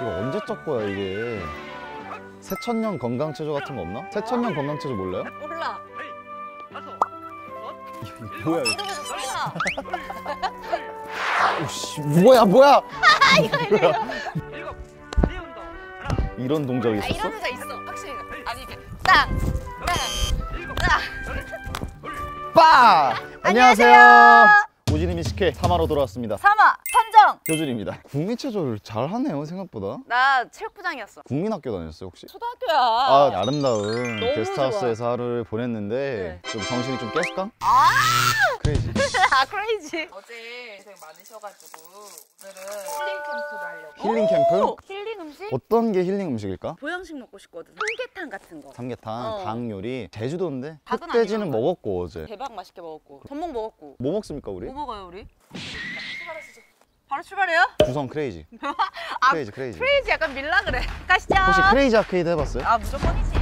이거 언제 적 거야 이게? 새천년 건강체조 같은 거 없나? 새천년 건강체조 몰라요? 몰라. 뭐야 이거? 이러면서 소리나. 오씨 뭐야 뭐야? 이거. 이런 동작이 아, 있었어? 이런 데가 있어. 확실히. 아니 이게 땅. 빠! 안녕하세요. 오지님이 식회 3화로 돌아왔습니다. 3화 선정. 교준입니다. 국민체조를 잘하네요 생각보다. 나 체육부장이었어. 국민학교 다녔어요 혹시? 초등학교야. 아 아름다운 너무 게스트하우스에서 하루를 보냈는데 좀 정신이 좀 깼을까? 아 크레이지. 아 크레이지. 어제 고생 많으셔가지고 오늘은 힐링 캠프를 하려고. 힐링 캠프? 힐링 음식? 어떤 게 힐링 음식일까? 보양식 먹고 싶거든. 삼계탕 같은 거. 삼계탕, 닭 요리. 제주도인데 닭은 흑돼지는 아니야. 먹었고 어제. 대박 맛있게 먹었고. 전복 먹었고. 뭐 먹습니까 우리? 뭐 먹어요 우리? 바로 출발해요? 구성 크레이지. 아, 크레이지 크레이지. 크레이지 약간 밀라 그래. 가시죠. 혹시 크레이지 아케이드 해봤어요? 아 무조건이지.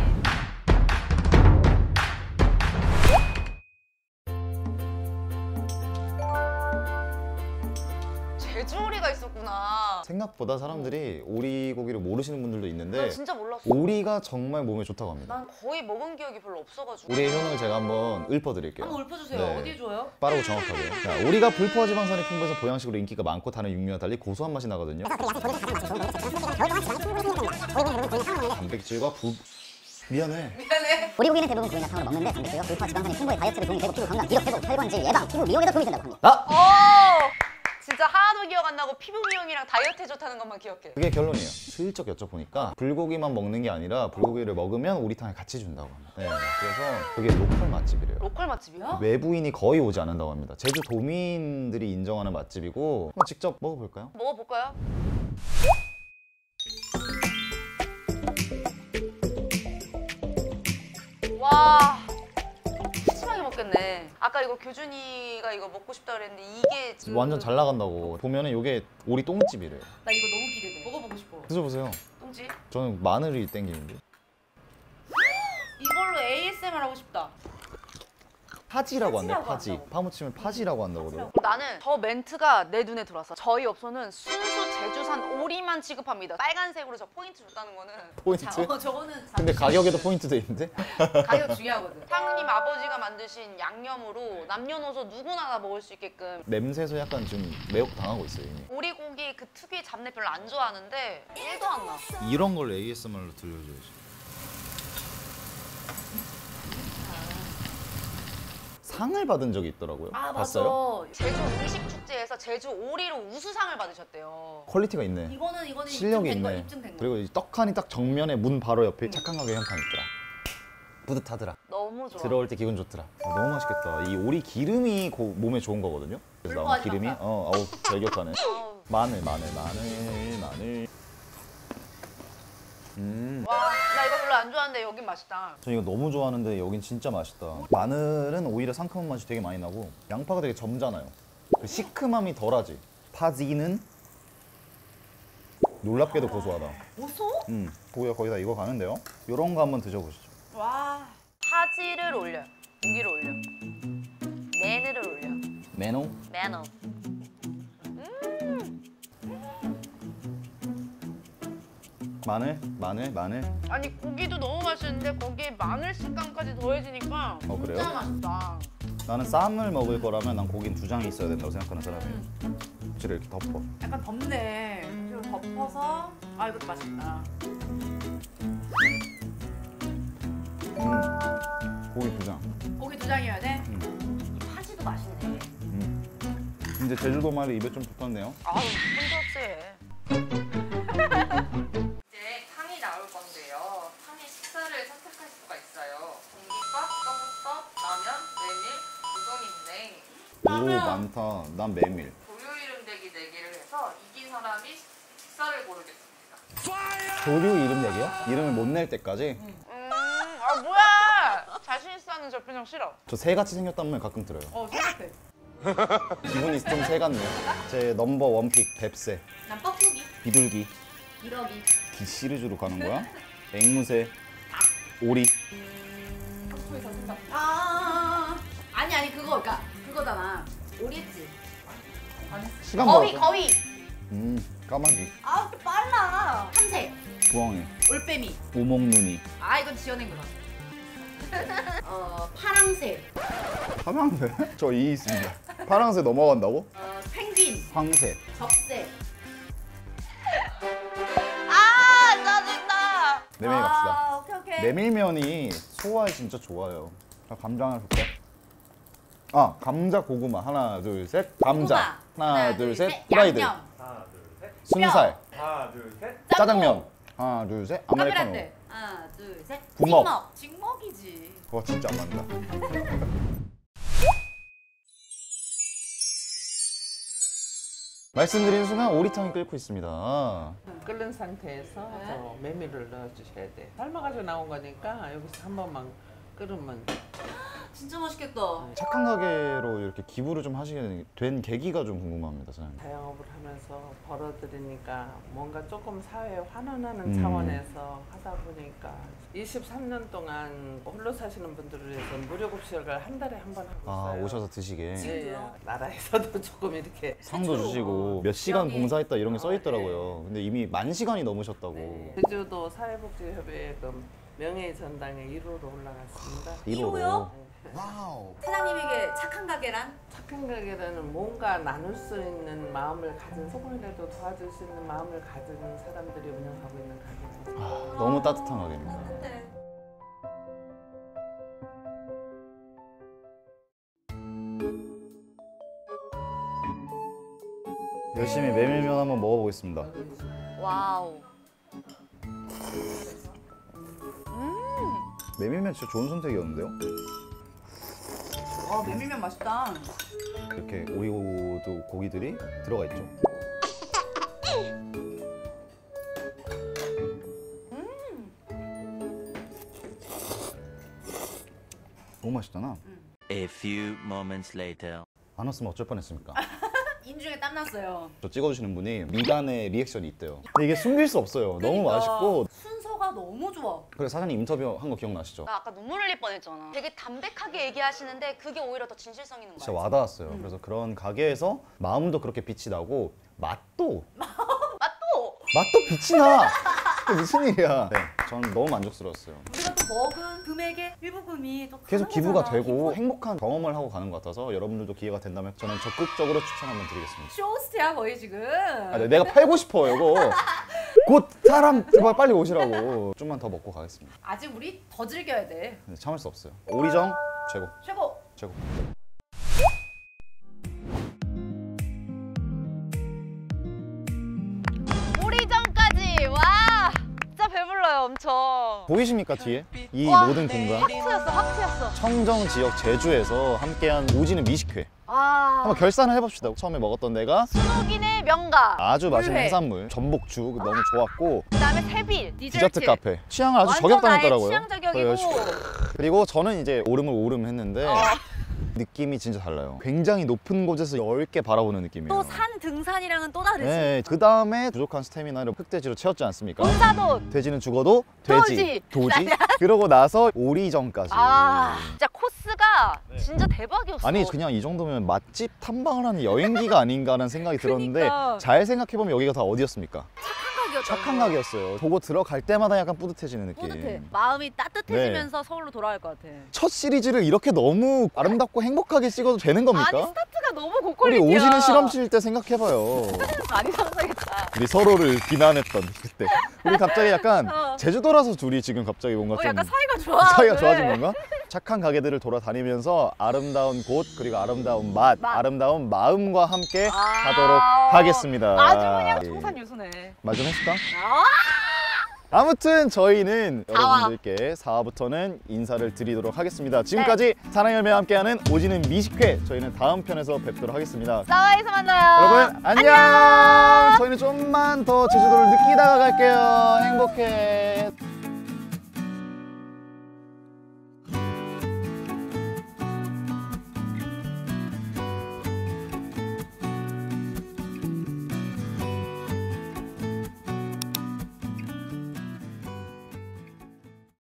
제주오리가 있었구나. 생각보다 사람들이 오리고기를 모르시는 분들도 있는데 난 진짜 몰랐어. 오리가 정말 몸에 좋다고 합니다. 난 거의 먹은 기억이 별로 없어가지고. 오리의 효능을 제가 한번 읊어드릴게요. 한번 읊어주세요. 네. 어디에 좋아요? 빠르고 정확하게. 자, 오리가 불포화 지방산이 풍부해서 보양식으로 인기가 많고 다른 육류와 달리 고소한 맛이 나거든요. 단백질과 미안해. 오리고기는 대부분 구이나 탕으로 먹는데 단백질과 불포화 지방산이 풍부해 다이어트를 도움이 되고 피부 건강, 미력 회복, 혈관질 예방, 피부 미용에도 도움이 된다고 합니다. 진짜 하나도 기억 안 나고 피부 미용이랑 다이어트에 좋다는 것만 기억해. 그게 결론이에요. 슬쩍 여쭤보니까 불고기만 먹는 게 아니라 불고기를 먹으면 오리탕을 같이 준다고 합니다. 네, 그래서 그게 로컬 맛집이래요. 로컬 맛집이야? 외부인이 거의 오지 않는다고 합니다. 제주 도민들이 인정하는 맛집이고 한번 직접 먹어볼까요? 먹어볼까요? 와 푸짐하게 먹겠네. 아까 이거 교준이가 이거 먹고 싶다 그랬는데 이게 완전 잘 나간다고. 보면은 이게 오리 똥집이래요. 나 이거 너무 기대돼. 먹어보고 싶어. 드셔보세요. 똥집? 저는 마늘이 땡기는데. 이걸로 ASMR 하고 싶다. 파지라고 한대요. 파지라고 파지. 한다고. 파묻히면 파지라고 한다고 그래요. 나는 저 멘트가 내 눈에 들어왔어. 저희 업소는 순수 제주산 오리만 취급합니다. 빨간색으로 저 포인트 줬다는 거는 포인트? 저거는 근데 가격에도 포인트 돼 있는데? 가격 중요하거든. 상님 아버지가 만드신 양념으로 남녀노소 누구나 다 먹을 수 있게끔. 냄새에서 약간 좀 매혹 당하고 있어요 이미. 오리고기 그 특유의 잡내 별로 안 좋아하는데 1도 안 나. 이런 걸 ASMR로 들려줘야지. 상을 받은 적이 있더라고요. 아 봤어요? 맞아. 제주 음식 축제에서 제주 오리로 우수상을 받으셨대요. 퀄리티가 있네. 이거는 실력이 입증된 거, 있네. 입증된 거. 그리고 이 떡하니 딱 정면에 문 바로 옆에 착한 가게 현판 있더라. 뿌듯하더라. 너무 좋아. 들어올 때 기분 좋더라. 너무 맛있겠다. 이 오리 기름이 몸에 좋은 거거든요. 그래서 나온 기름이 아우 절격하네. 마늘. 와, 나 이거 별로 안 좋아하는데 여긴 맛있다. 저 이거 너무 좋아하는데 여긴 진짜 맛있다. 마늘은 오히려 상큼한 맛이 되게 많이 나고 양파가 되게 점잖아요. 그 시큼함이 덜하지. 파지는 놀랍게도 고소하다. 고소? 고기가 거의 다 익어 가는데요. 요런 거 한번 드셔보시죠. 와. 파지를 올려. 고기를 올려. 메누를 올려. 메노? 메누. 마늘. 아니 고기도 너무 맛있는데 거기에 마늘 식감까지 더해지니까 그래요? 진짜 맛있다. 나는 쌈을 먹을 거라면 난 고기는 2장이 있어야 된다고 생각하는 사람이에요. 고기를 이렇게 덮어. 약간 덥네. 그리고 덮어서 아 이것도 맛있다. 고기 2장. 고기 2장이어야 돼? 이 파지도 맛있네. 이제 제주도 말이 입에 좀 붙었네요. 아우 혼자세. 이제 탕이 나올 건데요. 탕의 식사를 선택할 수가 있어요. 공깃밥, 떡밥, 라면, 메밀, 우동인데 오 많다. 난 메밀. 고유 이름 대기 내기를 해서 이긴 사람이 식사를 고르겠습니다. 조류 이름 내기요? 이름을 못 낼 때까지? 아 뭐야? 자신 있어 하는 저 표정 싫어. 저 새같이 생겼다는 말 가끔 들어요. 생각해. 기분이 좀 새같네요. 제 넘버 원픽 뱁새, 난 뻐꾸기, 비둘기, 이러기. 기 시리즈로 가는 거야? 앵무새, 오리. 뻐꾸기 더 생각. 아 그러니까 그거잖아. 오리지. 시간 거위 벌었어. 거위. 까마귀, 아 빨라. 참새. 부엉이, 올빼미. 오목눈이. 아 이건 지어낸 거다. 파랑새. 파랑새? 저 이 있습니다. 파랑새 넘어간다고? 펭귄. 황새. 적새. 아 짜증나. 내밀 갑시다. 오케이. 메밀면이 소화에 진짜 좋아요. 자, 감자 하나 줄게. 아, 감자 고구마. 하나, 둘, 셋. 감자. 고구마. 하나, 둘, 셋. 프라이드. 양념. 하나, 둘, 셋. 순살. 하나, 둘, 셋. 짜장면. 하나, 둘, 셋. 아메리카노. 카페라떼. 하나 둘 셋. 부먹. 찍먹이지. 그거 진짜 안 맞는다. 말씀드린 순간 오리탕이 끓고 있습니다. 끓는 상태에서 저 메밀을 넣어주셔야 돼. 삶아가지고 나온 거니까 여기서 한 번만 끓으면. 진짜 맛있겠다. 착한 가게로 이렇게 기부를 좀 하시게 된 계기가 좀 궁금합니다, 사장님. 자영업을 하면서 벌어들이니까 뭔가 조금 사회에 환원하는 차원에서 하다 보니까 23년 동안 홀로 사시는 분들을 위해서 무료급식을 한 달에 한 번 하고 아, 있어요. 오셔서 드시게. 예, 예. 나라에서도 조금 이렇게 상도 주시고 몇 시간 명예. 봉사했다 이런 게 써 있더라고요. 근데 이미 10,000시간이 넘으셨다고. 네. 제주도 사회복지협의회금 명예의 전당에 1호로 올라갔습니다. 1호로. 사장님에게 착한 가게란? 착한 가게라는 뭔가 나눌 수 있는 마음을 가진, 조금이라도 도와줄 수 있는 마음을 가진 사람들이 운영하고 있는 가게입니다. 너무 따뜻한 가게입니다. 열심히 메밀면 한번 먹어보겠습니다. 와우. 메밀면 진짜 좋은 선택이었는데요? 메밀면 맛있다. 이렇게 오리고도 고기들이 들어가 있죠. 너무 맛있잖아. A few moments later. 안 왔으면 어쩔 뻔했습니까? 인중에 땀 났어요. 저 찍어주시는 분이 미간에 리액션이 있대요. 근데 이게 숨길 수 없어요. 너무 맛있고. 순서가 너무 좋아. 그래서 사장님 인터뷰 한 거 기억나시죠? 나 아까 눈물 흘릴 뻔했잖아. 되게 담백하게 얘기하시는데 그게 오히려 더 진실성 있는 진짜 거야. 와닿았어요. 그래서 그런 가게에서 마음도 그렇게 빛이 나고 맛도 빛이 나! 그게 무슨 일이야. 네, 저는 너무 만족스러웠어요. 우리가 또 먹은 금액의 일부분이 또 계속 가는 기부가 거잖아. 되고 행복한 경험을 하고 가는 것 같아서 여러분들도 기회가 된다면 저는 적극적으로 추천 한번 드리겠습니다. 쇼호스트야 거의 지금. 아, 네, 내가 팔고 싶어요 이거. 곧 사람 제발 빨리 오시라고. 좀만 더 먹고 가겠습니다. 아직 우리 더 즐겨야 돼. 네, 참을 수 없어요. 오리정 최고. 최고. 최고. 오리전까지 와. 진짜 배불러요 엄청. 보이십니까 뒤에? 이 와, 모든 공간. 하트였어. 청정 지역 제주에서 함께한 오지는 미식회. 와. 한번 결산을 해봅시다. 처음에 먹었던 데가 순옥인의 명가. 아주 맛있는 물회. 해산물, 전복죽 너무 좋았고 그다음에 세빌 디저트 카페. 취향을 아주 완전 나의 저격당했더라고요. 취향 저격이고. 그리고 저는 이제 오름을 오름했는데 느낌이 진짜 달라요. 굉장히 높은 곳에서 넓게 바라보는 느낌이에요. 또 산 등산이랑은 또 다르지. 네, 그 다음에 부족한 스태미나를 흑돼지로 채웠지 않습니까? 군사돈. 돼지는 죽어도 돼지, 도지. 그러고 나서 오리정까지. 아, 진짜 코스가 진짜 대박이었어. 아니 그냥 이 정도면 맛집 탐방을 하는 여행기가 아닌가 하는 생각이 들었는데 그러니까. 잘 생각해보면 여기가 다 어디였습니까? 착한 착한 가게였어요. 보고 들어갈 때마다 약간 뿌듯해지는 느낌. 뿌듯해. 마음이 따뜻해지면서 서울로 돌아갈 것 같아. 첫 시리즈를 이렇게 너무 아름답고 행복하게 찍어도 되는 겁니까? 아니 스타트가 너무 우리 고퀄리티야. 오지는 실험실 때 생각해봐요. 많이 상상했다. 우리 서로를 비난했던 그때. 우리 갑자기 약간 제주도라서 둘이 지금 갑자기 뭔가 좀 약간 사이가 좋아. 사이가 좋아진 건가? 착한 가게들을 돌아다니면서 아름다운 곳 그리고 아름다운 맛, 아름다운 마음과 함께 하도록 하겠습니다. 아주 그냥 청산유수네. 말 좀 했을까? 아, 아무튼 저희는 사화. 여러분들께 4화부터는 인사를 드리도록 하겠습니다. 지금까지 사랑의 열매와 함께하는 오지는 미식회, 저희는 다음 편에서 뵙도록 하겠습니다. 사와에서 만나요. 여러분 안녕! 저희는 좀만 더 제주도를 느끼다가 갈게요. 행복해.